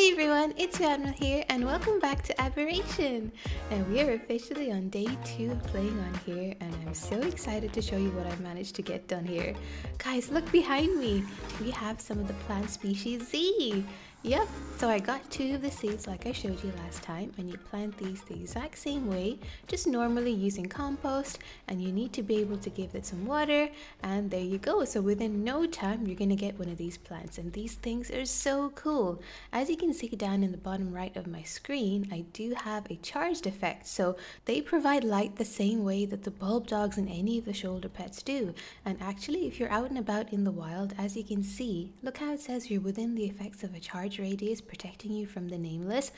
Hey everyone, it's Admiral here and welcome back to Aberration. Now we are officially on day 2 of playing on here and I'm so excited to show you what I've managed to get done here. Guys, look behind me. We have some of the plant species Z. Yep, so I got 2 of the seeds like I showed you last time, and you plant these the exact same way, just normally using compost, and you need to be able to give it some water, and there you go. So within no time you're gonna get one of these plants, and these things are so cool. As you can see down in the bottom right of my screen, I do have a charged effect, so they provide light the same way that the bulb dogs and any of the shoulder pets do. And actually, if you're out and about in the wild, as you can see, look how it says you're within the effects of a charge radius protecting you from the nameless.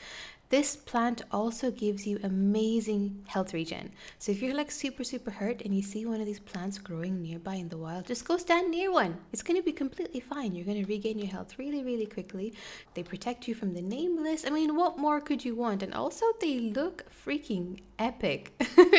This plant also gives you amazing health regen. So if you're like super hurt and you see one of these plants growing nearby in the wild, just go stand near one. It's going to be completely fine. You're going to regain your health really quickly. They protect you from the nameless. I mean, what more could you want? And also they look freaking epic.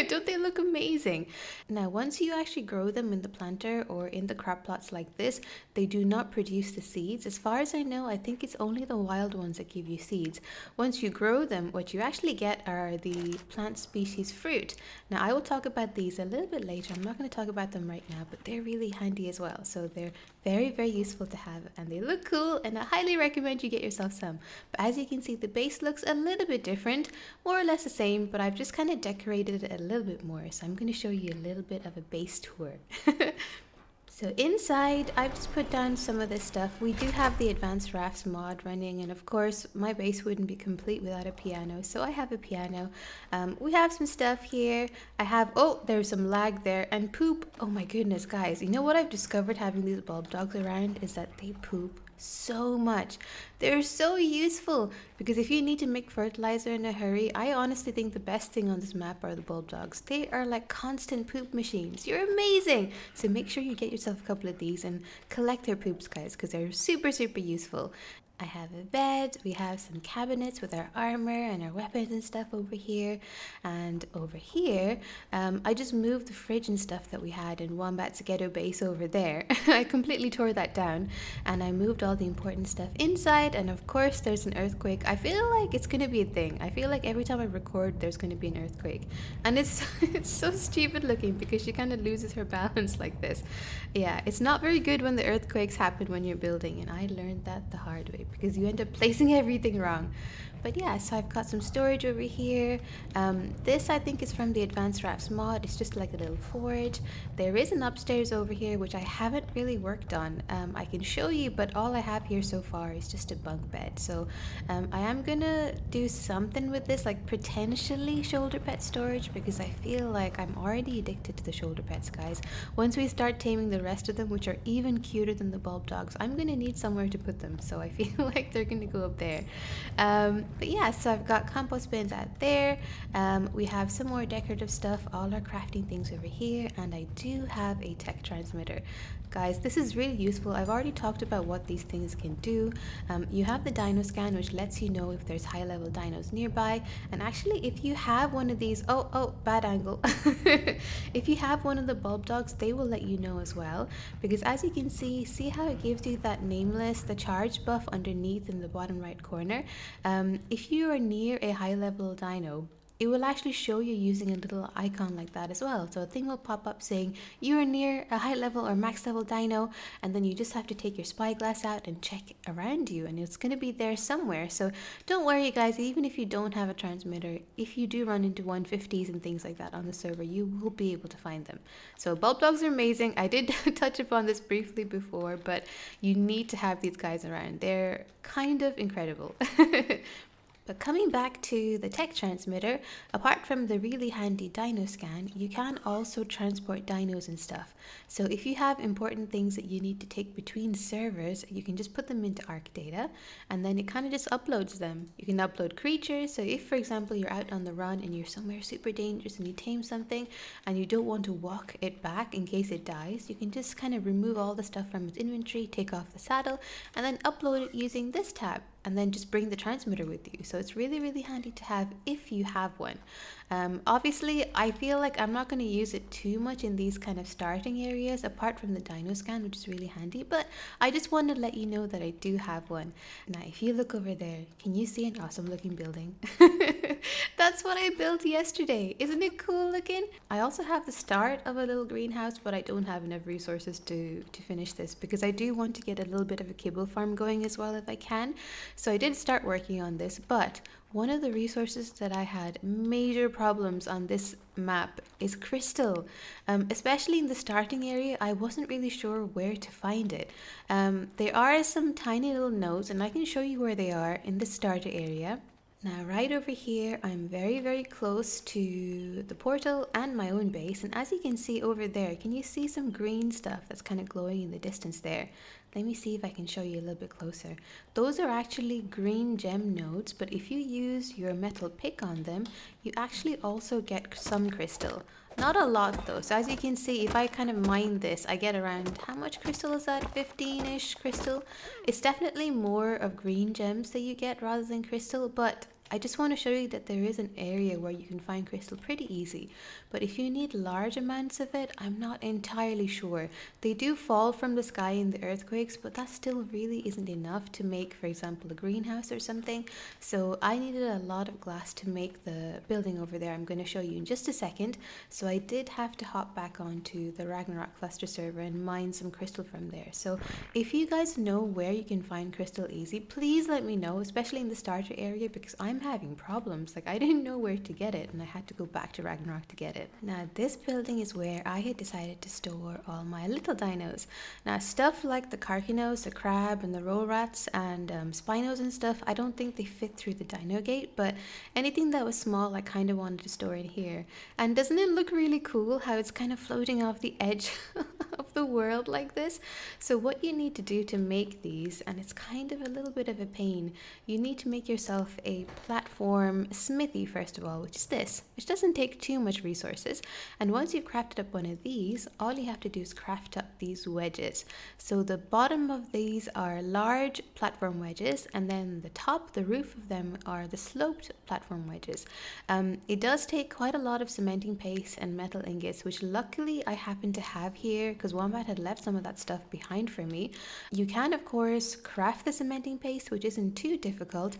Don't they look amazing? Now, once you actually grow them in the planter or in the crop plots like this, they do not produce the seeds. As far as I know, I think it's only the wild ones that give you seeds. Once you grow them, what you actually get are the plant species fruit. Now, I will talk about these a little bit later. I'm not going to talk about them right now, but they're really handy as well. So they're very useful to have, and they look cool, and I highly recommend you get yourself some. But as you can see, the base looks a little bit different, more or less the same, but I've just kind of decorated it a little bit more. So I'm going to show you a little bit of a base tour. So inside, I've just put down some of this stuff. We do have the advanced Rafts mod running, and of course my base wouldn't be complete without a piano, so I have a piano. We have some stuff here. I have, oh, there's some lag there, and poop. Oh my goodness, guys, you know what I've discovered having these bulb dogs around is that they poop so much. They're so useful, because if you need to make fertilizer in a hurry, I honestly think the best thing on this map are the bulb dogs. They are like constant poop machines. You're amazing. So make sure you get yourself a couple of these and collect their poops, guys, because they're super useful. I have a bed, we have some cabinets with our armor and our weapons and stuff over here. And over here, I just moved the fridge and stuff that we had in Wombat's ghetto base over there. I completely tore that down, and I moved all the important stuff inside. And of course, there's an earthquake. I feel like it's gonna be a thing. I feel like every time I record, there's gonna be an earthquake. And it's so stupid looking because she kind of loses her balance like this. Yeah, it's not very good when the earthquakes happen when you're building, and I learned that the hard way, because you end up placing everything wrong. But yeah, so I've got some storage over here. This I think is from the Advanced Rafts mod. It's just like a little forge. There is an upstairs over here which I haven't really worked on. I can show you, but all I have here so far is just a bunk bed. So I am gonna do something with this, like potentially shoulder pet storage, because I feel like I'm already addicted to the shoulder pets, guys. Once we start taming the rest of them, which are even cuter than the bulb dogs, I'm gonna need somewhere to put them. So I feel like they're gonna go up there. But yeah, so I've got compost bins out there. We have some more decorative stuff, all our crafting things over here, and I do have a tech transmitter. Guys, this is really useful. I've already talked about what these things can do. You have the Dino Scan, which lets you know if there's high-level dinos nearby. And actually, if you have one of these, oh, bad angle. If you have one of the bulb dogs, they will let you know as well. Because as you can see how it gives you that nameless, the charge buff underneath in the bottom right corner. If you are near a high-level dino, it will actually show you using a little icon like that as well. So a thing will pop up saying you are near a high level or max level dino, and then you just have to take your spyglass out and check around you, and it's going to be there somewhere. So don't worry, guys, even if you don't have a transmitter, if you do run into 150s and things like that on the server, you will be able to find them. So bulb dogs are amazing. I did touch upon this briefly before, but you need to have these guys around. They're kind of incredible. But coming back to the tech transmitter, apart from the really handy Dino Scan, you can also transport dinos and stuff. So if you have important things that you need to take between servers, you can just put them into Ark data, and then it kind of just uploads them. You can upload creatures. So if, for example, you're out on the run and you're somewhere super dangerous and you tame something and you don't want to walk it back in case it dies, you can just kind of remove all the stuff from its inventory, take off the saddle, and then upload it using this tab. and then just bring the transmitter with you. So it's really, really handy to have if you have one. Obviously, I feel like I'm not going to use it too much in these kind of starting areas, apart from the Dino Scan, which is really handy, but I just wanted to let you know that I do have one. Now, if you look over there, can you see an awesome looking building? That's what I built yesterday. Isn't it cool looking? I also have the start of a little greenhouse, but I don't have enough resources to finish this because I do want to get a little bit of a kibble farm going as well if I can. So I did start working on this, but one of the resources that I had major problems on this map is crystal. Especially in the starting area, I wasn't really sure where to find it. There are some tiny little nodes, and I can show you where they are in the starter area. Now right over here, I'm very, very close to the portal and my own base. And as you can see over there, can you see some green stuff that's kind of glowing in the distance there? Let me see if I can show you a little bit closer. Those are actually green gem nodes, but if you use your metal pick on them, you actually also get some crystal. Not a lot though, so as you can see, if I kind of mine this, I get around, how much crystal is that? 15-ish crystal. It's definitely more of green gems that you get rather than crystal, but I just want to show you that there is an area where you can find crystal pretty easy. But if you need large amounts of it, I'm not entirely sure. They do fall from the sky in the earthquakes, but that still really isn't enough to make, for example, a greenhouse or something. So I needed a lot of glass to make the building over there. I'm going to show you in just a second. So I did have to hop back onto the Ragnarok cluster server and mine some crystal from there. So if you guys know where you can find crystal easy, please let me know, especially in the starter area, because I'm having problems. Like, I didn't know where to get it and I had to go back to Ragnarok to get it. Now this building is where I had decided to store all my little dinos. Now stuff like the Carcinos, the crab and the roll rats and spinos and stuff, I don't think they fit through the dino gate, but anything that was small I kind of wanted to store in here. And doesn't it look really cool how it's kind of floating off the edge of the world like this? So what you need to do to make these, and it's kind of a little bit of a pain, you need to make yourself a platform smithy first of all, which is this, which doesn't take too much resources. And once you've crafted up one of these, all you have to do is craft up these wedges. So the bottom of these are large platform wedges, and then the top, the roof of them are the sloped platform wedges. It does take quite a lot of cementing paste and metal ingots, which luckily I happen to have here because Wombat had left some of that stuff behind for me. You can of course craft the cementing paste, which isn't too difficult,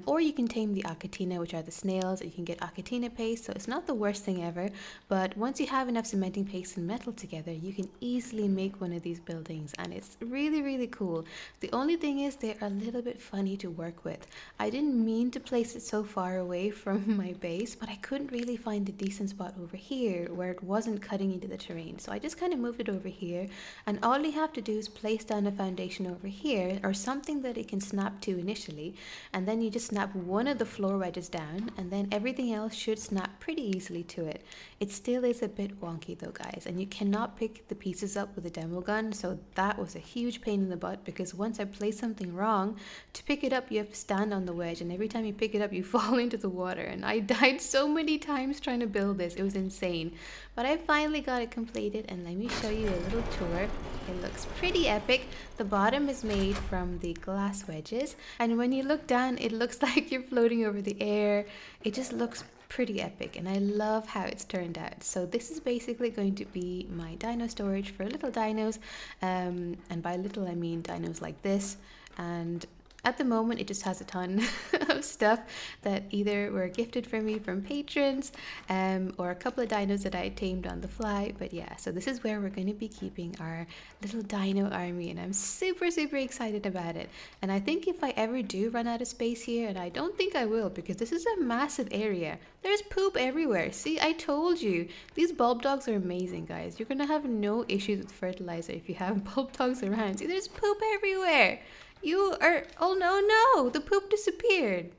or you can tame the Achatina, which are the snails. You can get Achatina paste, so it's not the worst thing ever. But once you have enough cementing paste and metal together, you can easily make one of these buildings, and it's really, really cool. The only thing is they're a little bit funny to work with. I didn't mean to place it so far away from my base, but I couldn't really find a decent spot over here where it wasn't cutting into the terrain. So I just kind of moved it over here, and all you have to do is place down a foundation over here or something that it can snap to initially, and then you just snap one of the floor wedges down, and then everything else should snap pretty easily to it. It still is a bit wonky though, guys, and you cannot pick the pieces up with a demo gun, so that was a huge pain in the butt because once I placed something wrong, to pick it up you have to stand on the wedge, and every time you pick it up you fall into the water, and I died so many times trying to build this. It was insane, but I finally got it completed, and let me show you a little tour. It looks pretty epic. The bottom is made from the glass wedges, and when you look down it looks like you're floating over the air. It just looks pretty epic, and I love how it's turned out. So this is basically going to be my dino storage for little dinos, and by little I mean dinos like this. And at the moment it just has a ton of stuff that either were gifted for me from patrons, or a couple of dinos that I tamed on the fly. But yeah, so this is where we're going to be keeping our little dino army, and I'm super, super excited about it. And I think if I ever do run out of space here, and I don't think I will because this is a massive area, there's poop everywhere. See, I told you, these bulb dogs are amazing, guys. You're gonna have no issues with fertilizer if you have bulb dogs around. See, there's poop everywhere. You are, oh no, the poop disappeared.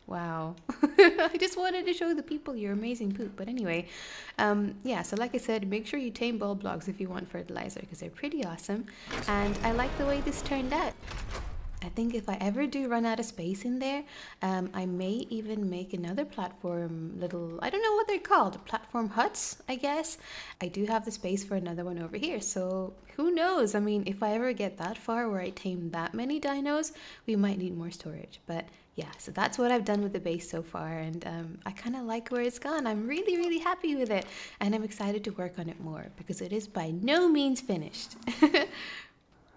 Wow. I just wanted to show the people your amazing poop. But anyway, yeah, so like I said, make sure you tame bulb dogs if you want fertilizer because they're pretty awesome. And I like the way this turned out. I think if I ever do run out of space in there, I may even make another platform, little, I don't know what they're called, platform huts, I guess. I do have the space for another one over here, so who knows? I mean, if I ever get that far where I tame that many dinos, we might need more storage. But yeah, so that's what I've done with the base so far, and I kind of like where it's gone. I'm really, really happy with it, and I'm excited to work on it more because it is by no means finished.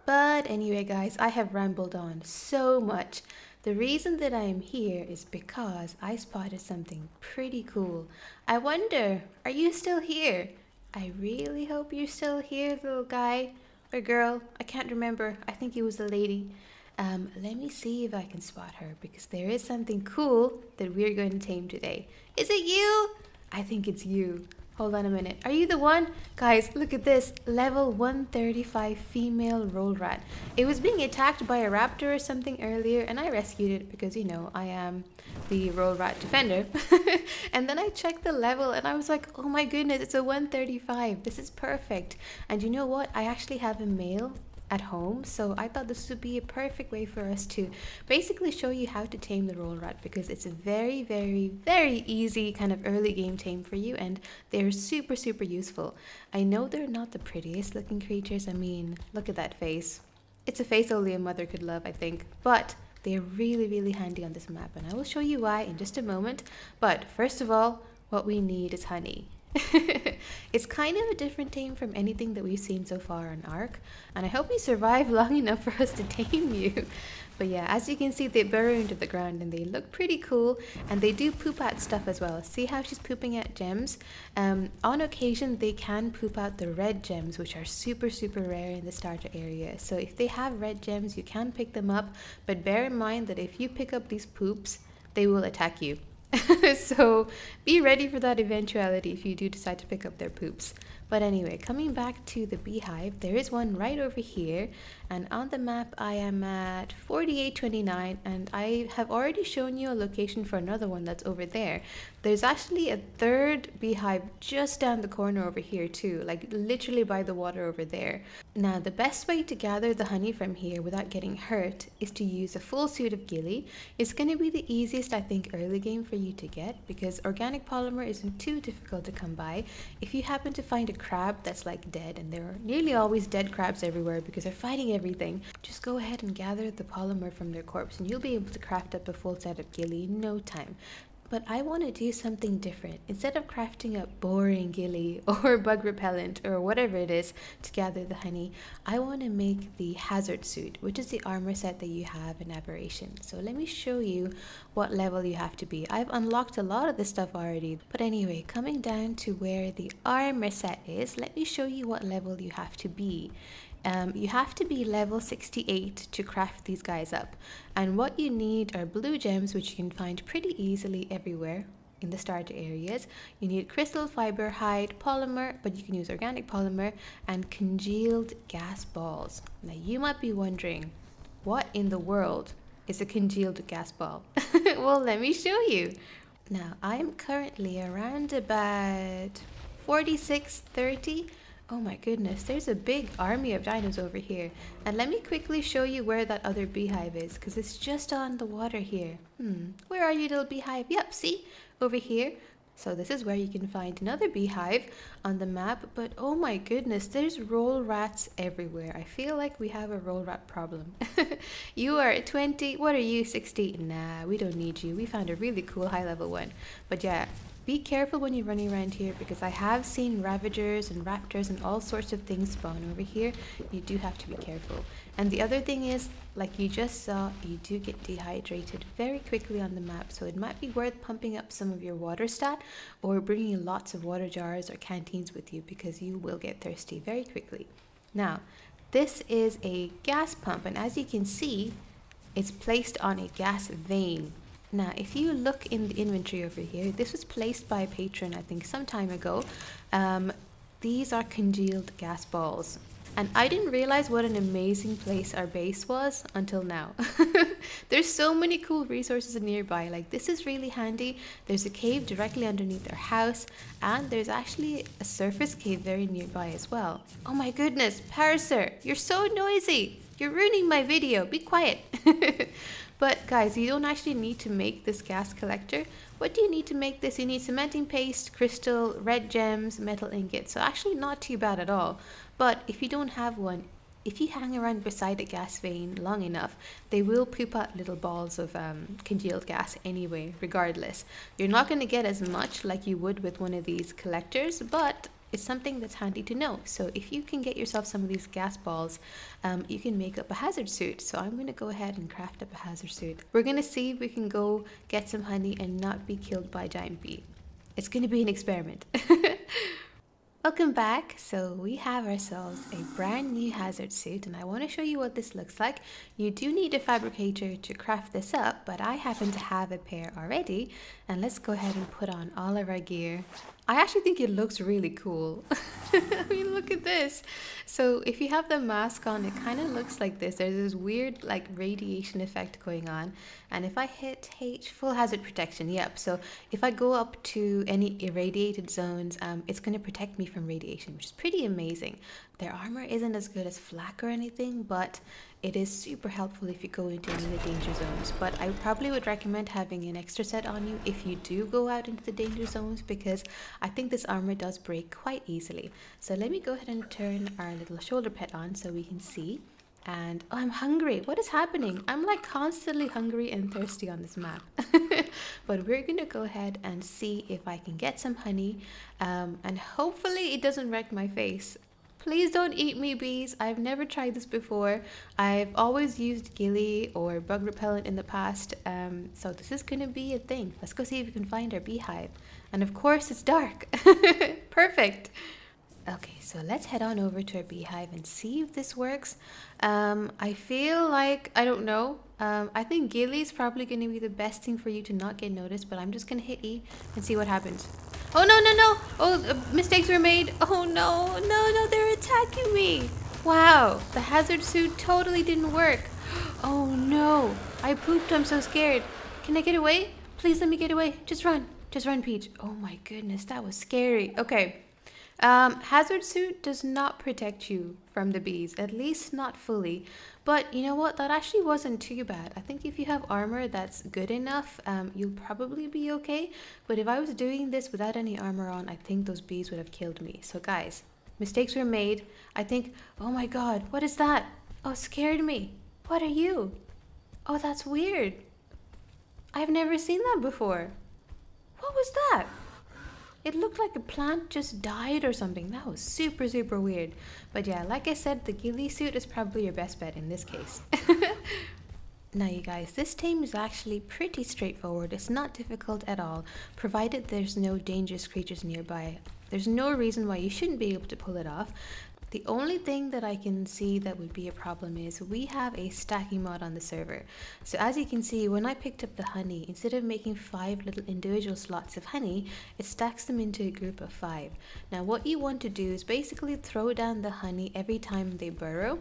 But anyway, guys, I have rambled on so much. The reason that I am here is because I spotted something pretty cool. I wonder, are you still here? I really hope you're still here, little guy or girl. I can't remember. I think it was a lady. Let me see if I can spot her because there is something cool that we're going to tame today. Is it you? I think it's you. Hold on a minute. Are you the one? Guys, look at this. Level 135 female roll rat. It was being attacked by a raptor or something earlier and I rescued it because, you know, I am the roll rat defender. And then I checked the level and I was like, oh my goodness, it's a 135. This is perfect. And you know what? I actually have a male at home, so I thought this would be a perfect way for us to basically show you how to tame the roll rat because it's a very, very, very easy kind of early game tame for you, and they're super, super useful. I know they're not the prettiest looking creatures. I mean, look at that face. It's a face only a mother could love, I think, but they're really, really handy on this map, and I will show you why in just a moment. But first of all, what we need is honey. It's kind of a different tame from anything that we've seen so far on Ark, and I hope you survive long enough for us to tame you. But yeah, as you can see, they burrow into the ground and they look pretty cool, and they do poop out stuff as well. See how she's pooping out gems? On occasion they can poop out the red gems, which are super, super rare in the starter area. So if they have red gems, you can pick them up, but bear in mind that if you pick up these poops, they will attack you. So be ready for that eventuality if you do decide to pick up their poops. But anyway, coming back to the beehive, there is one right over here, and on the map I am at 4829, and I have already shown you a location for another one that's over there. There's actually a third beehive just down the corner over here too, like literally by the water over there. Now the best way to gather the honey from here without getting hurt is to use a full suit of ghillie. It's going to be the easiest, I think, early game for you to get because organic polymer isn't too difficult to come by. If you happen to find a crab that's like dead, and there are nearly always dead crabs everywhere because they're fighting everything, just go ahead and gather the polymer from their corpse and you'll be able to craft up a full set of ghillie in no time. But I want to do something different. Instead of crafting up boring ghillie or bug repellent or whatever it is to gather the honey, I want to make the hazard suit, which is the armor set that you have in Aberration. So let me show you what level you have to be. I've unlocked a lot of this stuff already. But anyway, coming down to where the armor set is, let me show you what level you have to be. You have to be level 68 to craft these guys up, and what you need are blue gems, which you can find pretty easily everywhere in the starter areas. You need crystal, fiber, hide, polymer, but you can use organic polymer, and congealed gas balls. Now you might be wondering, what in the world is a congealed gas ball? Well, let me show you. Now I am currently around about 4630. Oh my goodness, there's a big army of dinos over here. And let me quickly show you where that other beehive is, because it's just on the water here. Where are you, little beehive? Yep, see? Over here. So this is where you can find another beehive on the map. But oh my goodness, there's roll rats everywhere. I feel like we have a roll rat problem. You are 20. What are you, 60? Nah, we don't need you. We found a really cool high level one. But yeah, be careful when you're running around here because I have seen ravagers and raptors and all sorts of things spawn over here. You do have to be careful. And the other thing is, like you just saw, you do get dehydrated very quickly on the map, so it might be worth pumping up some of your water stat or bringing lots of water jars or canteens with you because you will get thirsty very quickly. Now, this is a gas pump, and as you can see, it's placed on a gas vein. Now, if you look in the inventory over here, this was placed by a patron, I think, some time ago. These are congealed gas balls. And I didn't realize what an amazing place our base was until now. There's so many cool resources nearby. Like, this is really handy. There's a cave directly underneath our house, and there's actually a surface cave very nearby as well. Oh my goodness, Paraser, you're so noisy. You're ruining my video. Be quiet. But guys, you don't actually need to make this gas collector. What do you need to make this? You need cementing paste, crystal, red gems, metal ingots. So actually not too bad at all. But if you don't have one, if you hang around beside a gas vein long enough, they will poop out little balls of congealed gas anyway, regardless. You're not going to get as much like you would with one of these collectors, but it's something that's handy to know. So if you can get yourself some of these gas balls, you can make up a hazard suit. So I'm going to go ahead and craft up a hazard suit. We're going to see if we can go get some honey and not be killed by a giant bee. It's going to be an experiment. Welcome back. So we have ourselves a brand new hazard suit, and I want to show you what this looks like. You do need a fabricator to craft this up, but I happen to have a pair already. And let's go ahead and put on all of our gear. I actually think it looks really cool. I mean, look at this. So if you have the mask on, it kind of looks like this. There's this weird like radiation effect going on. And if I hit H, full hazard protection, yep. So if I go up to any irradiated zones, it's going to protect me from radiation, which is pretty amazing. Their armor isn't as good as flak or anything, but it is super helpful if you go into any of the danger zones. But I probably would recommend having an extra set on you if you do go out into the danger zones, because I think this armor does break quite easily. So let me go ahead and turn our little shoulder pad on so we can see. And oh, I'm hungry. What is happening? I'm like constantly hungry and thirsty on this map. But we're gonna go ahead and see if I can get some honey, and hopefully it doesn't wreck my face. Please don't eat me, bees. I've never tried this before. I've always used ghillie or bug repellent in the past, so this is gonna be a thing. Let's go see if we can find our beehive. And of course it's dark. Perfect. Okay, so let's head on over to our beehive and see if this works. I feel like, I don't know, I think ghillie is probably going to be the best thing for you to not get noticed, but I'm just going to hit E and see what happens. Oh, no, no, no. Oh, mistakes were made. Oh, no, no, no, they're attacking me. Wow, the hazard suit totally didn't work. Oh, no, I pooped. I'm so scared. Can I get away? Please let me get away. Just run, Peach. Oh, my goodness, that was scary. Okay. Hazard suit does not protect you from the bees, at least not fully. But you know what? That actually wasn't too bad. I think if you have armor that's good enough, you'll probably be okay. But if I was doing this without any armor on, I think those bees would have killed me. So guys, mistakes were made. I think, oh my god, what is that? Oh, scared me. What are you? Oh, that's weird. I've never seen that before. What was that? It looked like a plant just died or something. That was super, super weird. But yeah, like I said, the ghillie suit is probably your best bet in this case. Now you guys, this tame is actually pretty straightforward. It's not difficult at all, provided there's no dangerous creatures nearby. There's no reason why you shouldn't be able to pull it off. The only thing that I can see that would be a problem is we have a stacking mod on the server. So as you can see, when I picked up the honey, instead of making 5 little individual slots of honey, it stacks them into a group of 5. Now what you want to do is basically throw down the honey every time they burrow.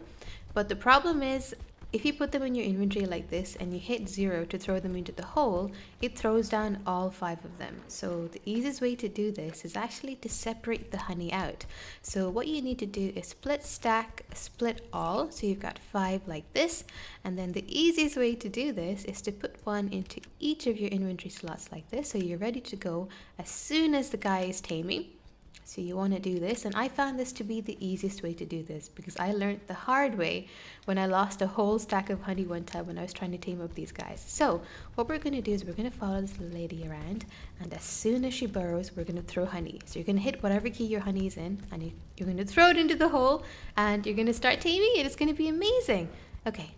But the problem is, if you put them in your inventory like this and you hit 0 to throw them into the hole, it throws down all 5 of them. So the easiest way to do this is actually to separate the honey out. So what you need to do is split stack, split all. So you've got 5 like this. And then the easiest way to do this is to put one into each of your inventory slots like this. So you're ready to go as soon as the guy is taming. So you want to do this, and I found this to be the easiest way to do this because I learned the hard way when I lost a whole stack of honey one time when I was trying to tame up these guys. So what we're going to do is we're going to follow this little lady around, and as soon as she burrows, we're going to throw honey. So you're going to hit whatever key your honey is in, and you're going to throw it into the hole, and you're going to start taming it. It's going to be amazing. Okay.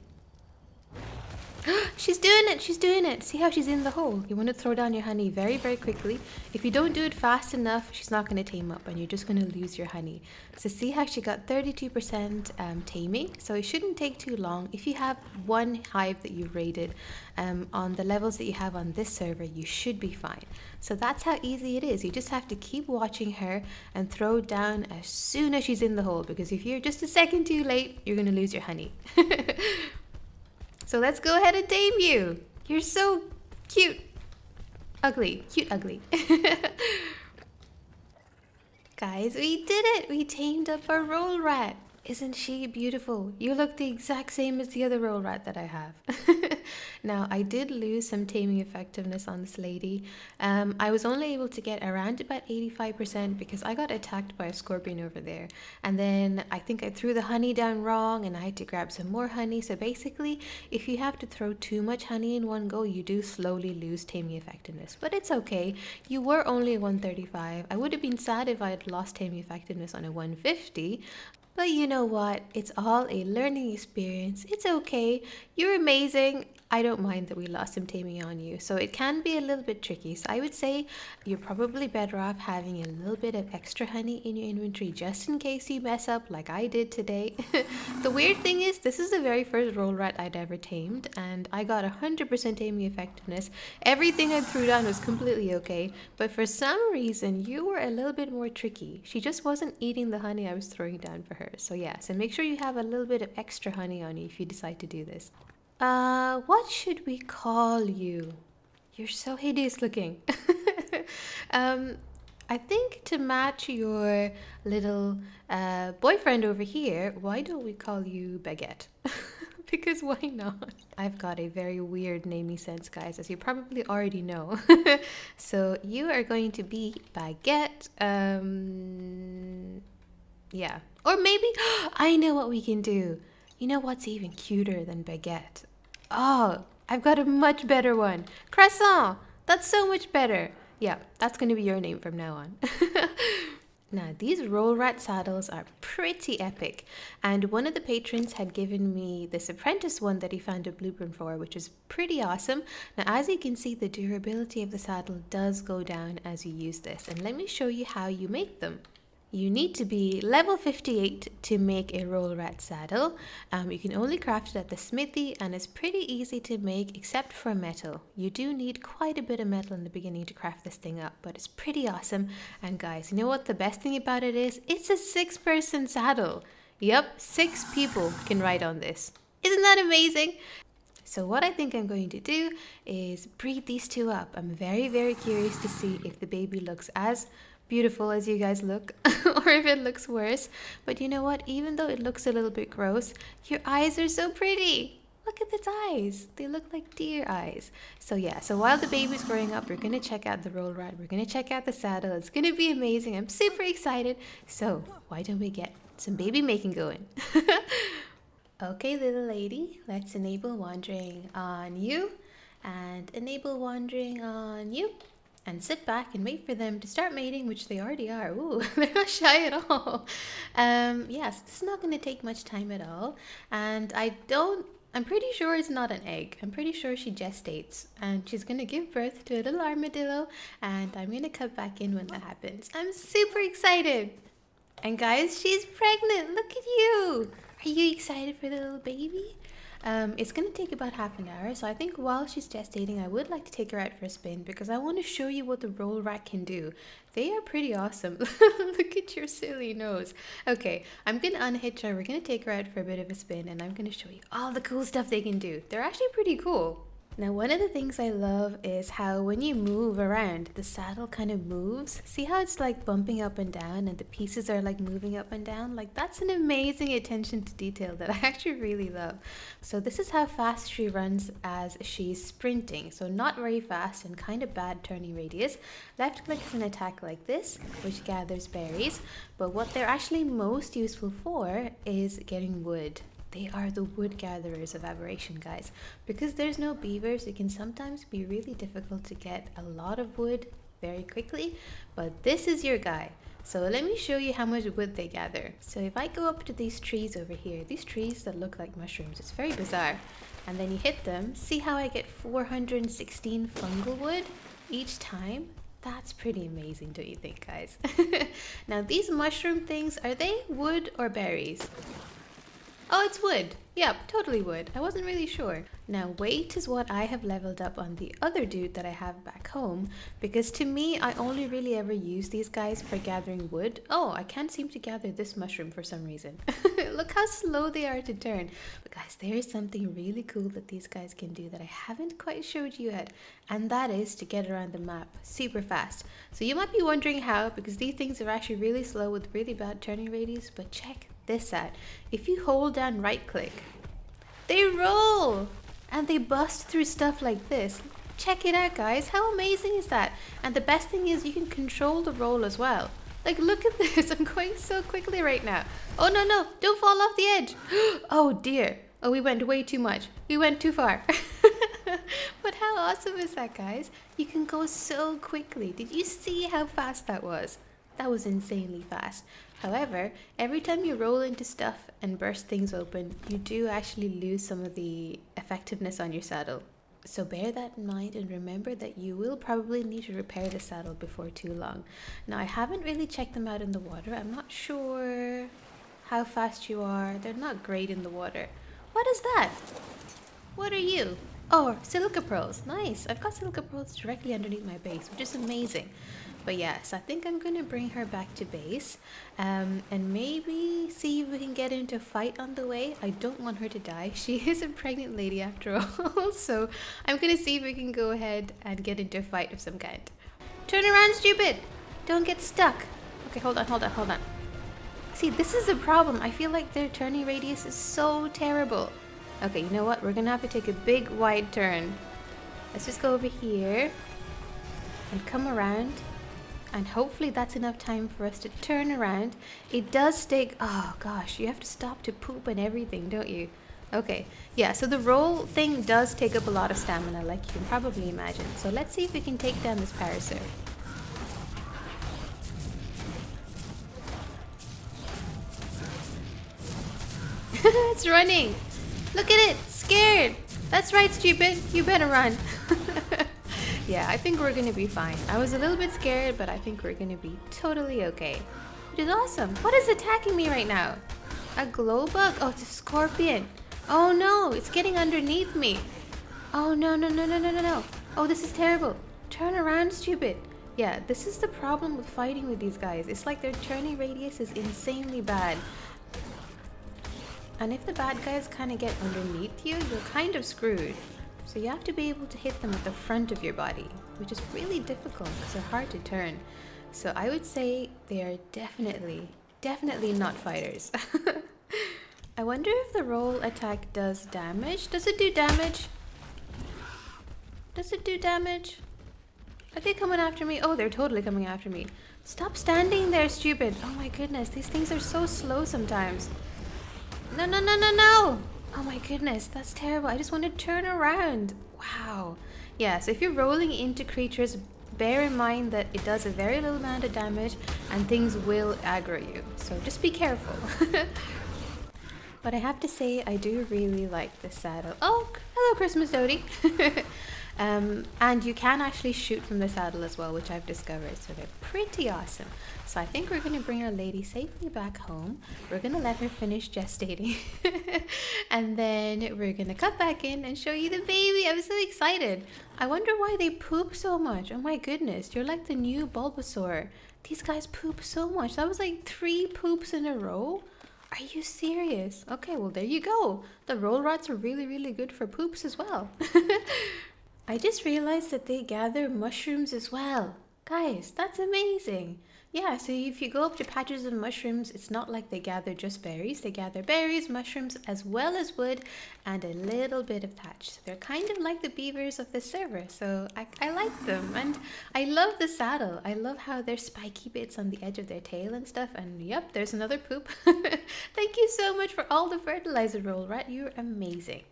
She's doing it, she's doing it. See how she's in the hole? You want to throw down your honey very, very quickly. If you don't do it fast enough, she's not going to tame up and you're just going to lose your honey. So see how she got 32% taming? So it shouldn't take too long. If you have one hive that you've raided on the levels that you have on this server, you should be fine. So that's how easy it is. You just have to keep watching her and throw down as soon as she's in the hole, because if you're just a second too late, you're going to lose your honey. So let's go ahead and tame you. You're so cute. Ugly. Cute ugly. Guys, we did it. We tamed up our roll rat. Isn't she beautiful? You look the exact same as the other roll rat that I have. Now, I did lose some taming effectiveness on this lady. I was only able to get around about 85% because I got attacked by a scorpion over there. And then I think I threw the honey down wrong and I had to grab some more honey. So basically, if you have to throw too much honey in one go, you do slowly lose taming effectiveness. But it's okay. You were only a 135. I would have been sad if I had lost taming effectiveness on a 150. But you know what? It's all a learning experience. It's okay. You're amazing. I don't mind that we lost some taming on you. So it can be a little bit tricky. So I would say you're probably better off having a little bit of extra honey in your inventory just in case you mess up like I did today. The weird thing is this is the very first roll rat I'd ever tamed and I got 100% taming effectiveness. Everything I threw down was completely okay. But for some reason you were a little bit more tricky. She just wasn't eating the honey I was throwing down for her. So yeah, so make sure you have a little bit of extra honey on you if you decide to do this. What should we call you? You're so hideous looking. I think to match your little boyfriend over here, why don't we call you Baguette? Because why not? I've got a very weird naming sense, guys, as you probably already know. So you are going to be Baguette. Yeah. Or maybe, I know what we can do. You know what's even cuter than Baguette? Oh, I've got a much better one. Croissant. That's so much better. Yeah, that's going to be your name from now on. Now, these roll rat saddles are pretty epic. And one of the patrons had given me this apprentice one that he found a blueprint for, which is pretty awesome. Now, as you can see, the durability of the saddle does go down as you use this. And let me show you how you make them. You need to be level 58 to make a roll rat saddle. You can only craft it at the smithy and it's pretty easy to make except for metal. You do need quite a bit of metal in the beginning to craft this thing up, but it's pretty awesome. And guys, you know what the best thing about it is? It's a 6-person saddle. Yep, 6 people can ride on this. Isn't that amazing? So what I think I'm going to do is breed these two up. I'm very, very curious to see if the baby looks as beautiful as you guys look or if it looks worse. But you know what, even though it looks a little bit gross, your eyes are so pretty. Look at its eyes, they look like deer eyes. So yeah, so while the baby's growing up, we're gonna check out the roll rat, we're gonna check out the saddle. It's gonna be amazing. I'm super excited. So why don't we get some baby making going? Okay, little lady, let's enable wandering on you and enable wandering on you. And sit back and wait for them to start mating, which they already are. Ooh, they're not shy at all. Yes, this is not going to take much time at all. And I'm pretty sure it's not an egg. I'm pretty sure she gestates. And she's going to give birth to a little armadillo. And I'm going to cut back in when that happens. I'm super excited. And guys, she's pregnant. Look at you. Are you excited for the little baby? It's going to take about half an hour, so I think while she's gestating, I would like to take her out for a spin because I want to show you what the roll rat can do. They are pretty awesome. Look at your silly nose. Okay, I'm going to unhitch her. We're going to take her out for a bit of a spin, and I'm going to show you all the cool stuff they can do. They're actually pretty cool. Now, one of the things I love is how when you move around, the saddle kind of moves. See how it's like bumping up and down and the pieces are like moving up and down? Like that's an amazing attention to detail that I actually really love. So this is how fast she runs as she's sprinting. So not very fast and kind of bad turning radius. Left click is an attack like this, which gathers berries. But what they're actually most useful for is getting wood. They are the wood gatherers of Aberration, guys. Because there's no beavers, it can sometimes be really difficult to get a lot of wood very quickly, but this is your guy. So let me show you how much wood they gather. So if I go up to these trees over here, these trees that look like mushrooms, it's very bizarre. And then you hit them, see how I get 416 fungal wood each time? That's pretty amazing, don't you think, guys? Now these mushroom things, are they wood or berries? Oh, it's wood. Yep, totally wood. I wasn't really sure. Now, weight is what I have leveled up on the other dude that I have back home, because to me, I only really ever use these guys for gathering wood. Oh, I can't seem to gather this mushroom for some reason. Look how slow they are to turn. But guys, there is something really cool that these guys can do that I haven't quite showed you yet, and that is to get around the map super fast. So you might be wondering how, because these things are actually really slow with really bad turning radius, but check this at? If you hold down right click, they roll and they bust through stuff like this. Check it out, guys. How amazing is that? And the best thing is you can control the roll as well. Like, look at this. I'm going so quickly right now. Oh, no, no. Don't fall off the edge. Oh, dear. Oh, we went way too much. We went too far. But how awesome is that, guys? You can go so quickly. Did you see how fast that was? That was insanely fast. However, every time you roll into stuff and burst things open, you do actually lose some of the effectiveness on your saddle. So bear that in mind and remember that you will probably need to repair the saddle before too long. Now, I haven't really checked them out in the water. I'm not sure how fast you are. They're not great in the water. What is that? What are you? Oh, silica pearls. Nice. I've got silica pearls directly underneath my base, which is amazing. But yes, I think I'm going to bring her back to base and maybe see if we can get into a fight on the way. I don't want her to die. She is a pregnant lady after all. So I'm going to see if we can go ahead and get into a fight of some kind. Turn around, stupid. Don't get stuck. Okay, hold on, hold on, hold on. See, this is the problem. I feel like their turning radius is so terrible. Okay, you know what? We're going to have to take a big wide turn. Let's just go over here and come around. And hopefully that's enough time for us to turn around. It does take... Oh gosh, you have to stop to poop and everything, don't you? Okay, yeah, so the roll thing does take up a lot of stamina, like you can probably imagine. So let's see if we can take down this parasite. It's running! Look at it! Scared! That's right, stupid! You better run! Yeah, I think we're gonna be fine. I was a little bit scared, but I think we're gonna be totally okay. Which is awesome. What is attacking me right now? A glow bug? Oh, it's a scorpion. Oh no, it's getting underneath me. Oh no, no, no, no, no, no, no. Oh, this is terrible. Turn around, stupid. Yeah, this is the problem with fighting with these guys. It's like their turning radius is insanely bad. And if the bad guys kind of get underneath you, you're kind of screwed. So you have to be able to hit them at the front of your body, which is really difficult because they're hard to turn. So I would say they are definitely not fighters. I wonder if the roll attack does damage. Does it do damage? Does it do damage? Are they coming after me? Oh, they're totally coming after me. Stop standing there, stupid. Oh my goodness, these things are so slow sometimes. No, no, no, no, no! Oh my goodness, that's terrible. I just want to turn around. Wow. Yeah, so if you're rolling into creatures, bear in mind that it does a very little amount of damage and things will aggro you. So just be careful. But I have to say, I do really like this saddle. Oh, hello Christmas Dodie. And you can actually shoot from the saddle as well, which I've discovered. So they're pretty awesome. So I think we're going to bring our lady safely back home. We're going to let her finish gestating. And then we're going to cut back in and show you the baby. I'm so excited. I wonder why they poop so much. Oh my goodness. You're like the new Bulbasaur. These guys poop so much. That was like 3 poops in a row. Are you serious? Okay, well there you go. The roll rats are really good for poops as well. I just realized that they gather mushrooms as well. Guys, that's amazing. Yeah, so if you go up to patches of mushrooms, it's not like they gather just berries. They gather berries, mushrooms, as well as wood and a little bit of thatch. So they're kind of like the beavers of the server. So I like them. And I love the saddle. I love how there's spiky bits on the edge of their tail and stuff. And yep, there's another poop. Thank you so much for all the fertilizer, roll rat. You're amazing.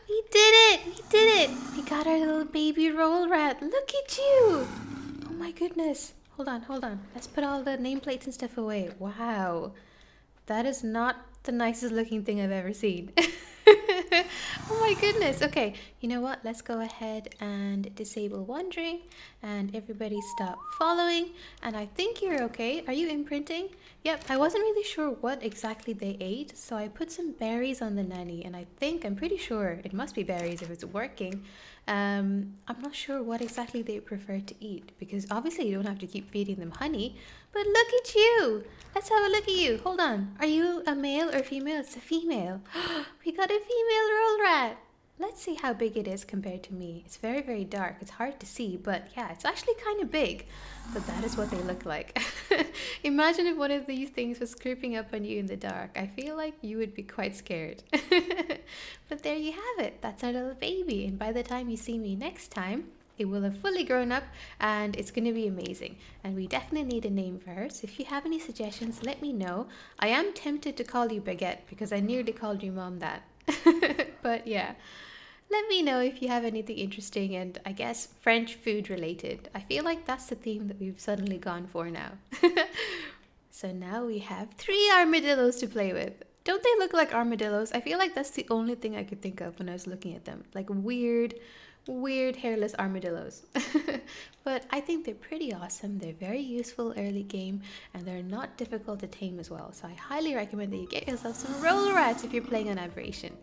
We did it! We did it! We got our little baby roll rat. Look at you! Oh my goodness. Hold on, hold on. Let's put all the nameplates and stuff away. Wow. That is not the nicest looking thing I've ever seen. Oh my goodness. Okay, you know what? Let's go ahead and disable wandering and everybody stop following. And I think you're okay. Are you imprinting? Yep, I wasn't really sure what exactly they ate, so I put some berries on the nanny, and I'm pretty sure it must be berries if it's working. I'm not sure what exactly they prefer to eat, because obviously you don't have to keep feeding them honey, but look at you! Let's have a look at you. Hold on. Are you a male or female? It's a female. We got a female roll rat. Let's see how big it is compared to me. It's very, very dark. It's hard to see, but yeah, it's actually kind of big. But that is what they look like. Imagine if one of these things was creeping up on you in the dark. I feel like you would be quite scared. But there you have it. That's our little baby. And by the time you see me next time, it will have fully grown up and it's going to be amazing. And we definitely need a name for her. So if you have any suggestions, let me know. I am tempted to call you Baguette because I nearly called your mom that. But yeah, let me know if you have anything interesting and I guess French food related. I feel like that's the theme that we've suddenly gone for now. So now we have 3 armadillos to play with. Don't they look like armadillos? I feel like that's the only thing I could think of when I was looking at them. Like weird hairless armadillos. But I think they're pretty awesome. They're very useful early game and they're not difficult to tame as well. So I highly recommend that you get yourself some roller rats if you're playing on Aberration.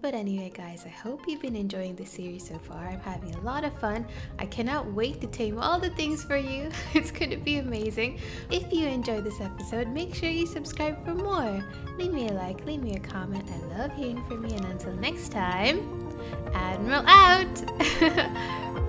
But anyway guys, I hope you've been enjoying this series so far. I'm having a lot of fun. I cannot wait to tame all the things for you. It's going to be amazing. If you enjoyed this episode, make sure you subscribe for more. Leave me a like, leave me a comment. I love hearing from you, and until next time, Admiral out!